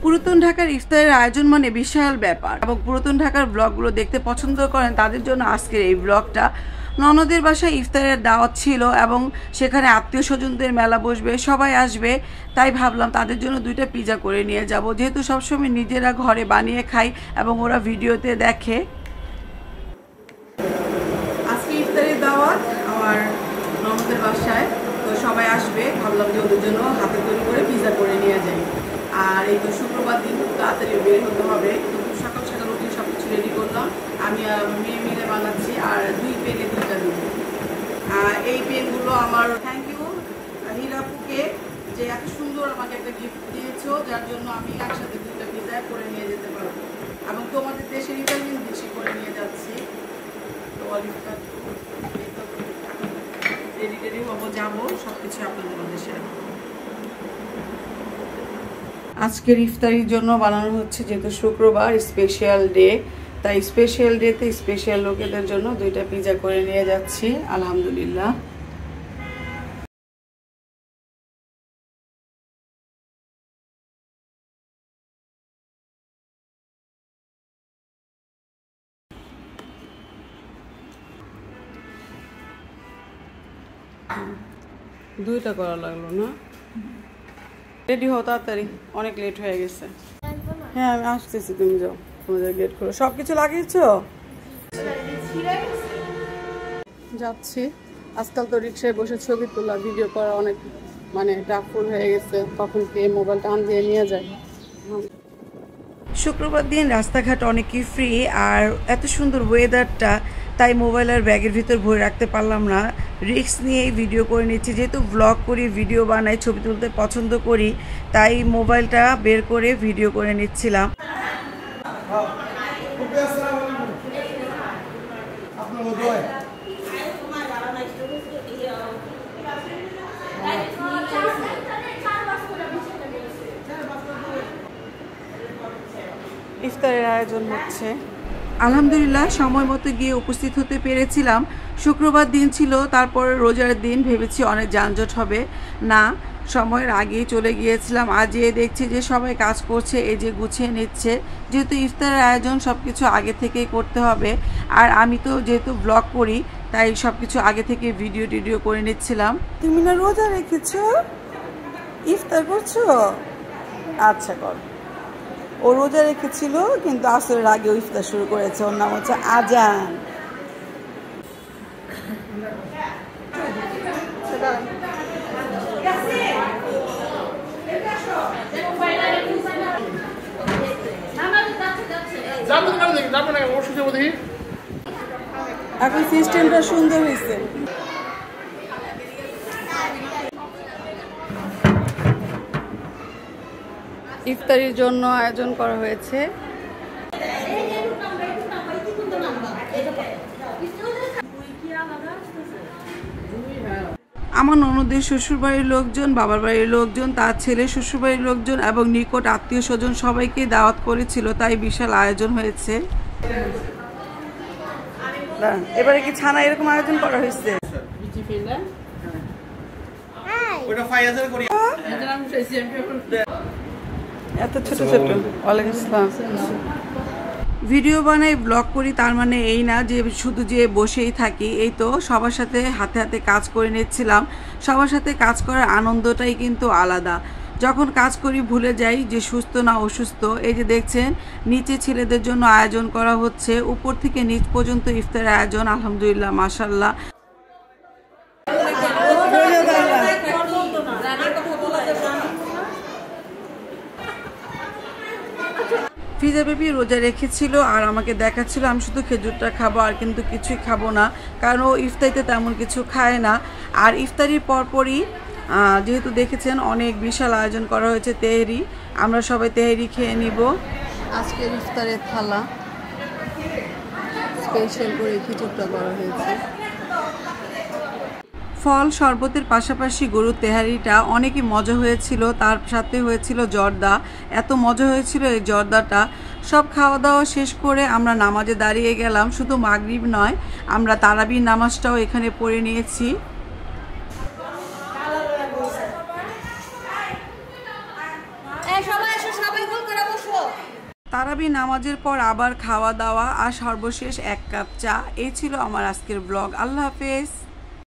পুরাতন ঢাকার ইফতারের আয়োজন মানে বিশাল ব্যাপার এবং পুরাতন ঢাকার ব্লগগুলো দেখতে পছন্দ করেন তাদের জন্য আজকের এই ব্লগটা। ননদের বাসায় ইফতারের দাওয়াত ছিল এবং সেখানে আত্মীয় স্বজনদের মেলা বসবে, সবাই আসবে, তাই ভাবলাম তাদের জন্য 2টা পিৎজা করে নিয়ে যাব, যেহেতু সবসময় নিজেরা ঘরে বানিয়ে খাই এবং ওরা ভিডিওতে দেখে। আজকে ইফতারের দাওয়াত আমার ননদের বাসায়, তো সবাই আসবে, ভাবলাম যে ওদের জন্য হাতে তৈরি করে পিৎজা করে নিয়ে যাই। আর এই তো শুক্রবার দিন খুব তাড়াতাড়ি বের হতে হবে, কিন্তু সকাল সকাল উঠে সব কিছু রেডি করলাম। আমি মেয়ে মিলে বানাচ্ছি আর 2 পেনে 2টা দিব। এই পেনগুলো আমার থ্যাংক ইউ হিরাপুকে যে এত সুন্দর আমাকে একটা গিফট দিয়েছো, যার জন্য আমি একসাথে 2টা পিৎজা করে নিয়ে যেতে পারবো এবং তোমাদের দেশের ইতালিয়ান বেশি করে নিয়ে যাচ্ছি। তো অলিভটা রেডি হবো, যাবো, সব কিছু আপনাদের মধ্যে শেয়ার করবো। আজকের ইফতারির জন্য বানানো হচ্ছে, যেহেতু শুক্রবার স্পেশাল ডে, তাই স্পেশাল ডেতে স্পেশাল লোকেদের জন্য 2টা পিৎজা করে নিয়ে যাচ্ছি। আলহামদুলিল্লাহ। দুইটা করা লাগলো না? রেডি হও তাড়াতাড়ি, অনেক লেট হয়ে গেছে। হ্যাঁ আমি আসতেছি, তুমি যাও, তোমাদের গেট খোলো। সবকিছু লাগিয়েছো? যাচ্ছি। আজকাল তো রিক্সায় বসে ছবি তোলা ভিডিও করা অনেক ডাকফুল হয়ে গেছে, কখন কে মোবাইলটা আন দিয়ে নিয়ে যায়। শুক্রবার দিন রাস্তাঘাট অনেকই ফ্রি আর এত সুন্দর ওয়েদারটা, তাই মোবাইল আর ব্যাগের ভিতর ভরে রাখতে পারলাম না, রিস্ক নিয়েই ভিডিও করে নিচ্ছি। যেহেতু ব্লগ করি, ভিডিও বানাই, ছবি তুলতে পছন্দ করি, তাই মোবাইলটা বের করে ভিডিও করে নিচ্ছিলাম। ইফতারের আয়োজন হচ্ছে। আলহামদুলিল্লাহ সময় মতো গিয়ে উপস্থিত হতে পেরেছিলাম। শুক্রবার দিন ছিল, তারপর রোজার দিন, ভেবেছি অনেক যানজট হবে, না, সময়ের আগেই চলে গিয়েছিলাম। আজ দেখছি যে সবাই কাজ করছে, এই যে গুছিয়ে নিচ্ছে, যেহেতু ইফতারের আয়োজন সব কিছু আগে থেকেই করতে হবে। আর আমি তো যেহেতু ব্লগ করি, তাই সব কিছু আগে থেকে ভিডিও করে নিচ্ছিলাম। তুমি না রোজা রেখেছো, ইফতার করছো? আচ্ছা কর। ও রোজা রেখেছিল কিন্তু আসরের আগে ইফতার শুরু করেছে, ওর নাম হচ্ছে আজান। এখন সিস্টেমটা সুন্দর হয়েছে। ইফতারির জন্য আয়োজন করা হয়েছে। আমার ননদের শ্বশুরবাড়ির লোকজন, বাবার বাড়ির লোকজন, তার ছেলে শ্বশুরবাড়ির লোকজন এবং নিকট আত্মীয় স্বজন সবাইকে দাওয়াত করেছিল, তাই বিশাল আয়োজন হয়েছে। এবারে কি ছানা এরকম আয়োজন করা হয়েছে? এত ছোট ছোট। ওয়ালাইকুম আসসালাম। ভিডিও বানাই, ব্লগ করি, তার মানে এই না যে শুধু যে বসেই থাকি। এই তো সবার সাথে হাতে হাতে কাজ করে নিচ্ছিলাম। সবার সাথে কাজ করার আনন্দটাই কিন্তু আলাদা। যখন কাজ করি ভুলে যাই যে সুস্থ না অসুস্থ। এই যে দেখছেন নিচে ছেলেদের জন্য আয়োজন করা হচ্ছে, উপর থেকে নিচ পর্যন্ত ইফতারের আয়োজন। আলহামদুলিল্লাহ, মাশাআল্লাহ। ফিজা বেবি রোজা রেখেছিল আর আমাকে দেখাচ্ছিল আমি শুধু খেজুরটা খাবো আর কিন্তু কিছুই খাবো না, কারণ ও ইফতারিতে তেমন কিছু খায় না। আর ইফতারির পরপরই যেহেতু দেখেছেন অনেক বিশাল আয়োজন করা হয়েছে তেহরি, আমরা সবাই তেহরি খেয়ে নিব। আজকের ইফতারের থালা স্পেশাল করে খিচুড়টা করা হয়েছে। ফল শরবতের পাশাপাশি গরুর তেহারিটা অনেকই মজা হয়েছিল, তার সাথে হয়েছিল জর্দা। এত মজা হয়েছিল এই জর্দাটা। সব খাওয়া দাওয়া শেষ করে আমরা নামাজে দাঁড়িয়ে গেলাম। শুধু মাগরিব নয়, আমরা তারাবির নামাজটাও এখানে পড়ে নিয়েছি। সবাই গোল করে তারাবি নামাজের পর আবার খাওয়া দাওয়া আর সর্বশেষ 1 কাপ চা। এই ছিল আমার আজকের ব্লগ। আল্লাহ হাফেজ।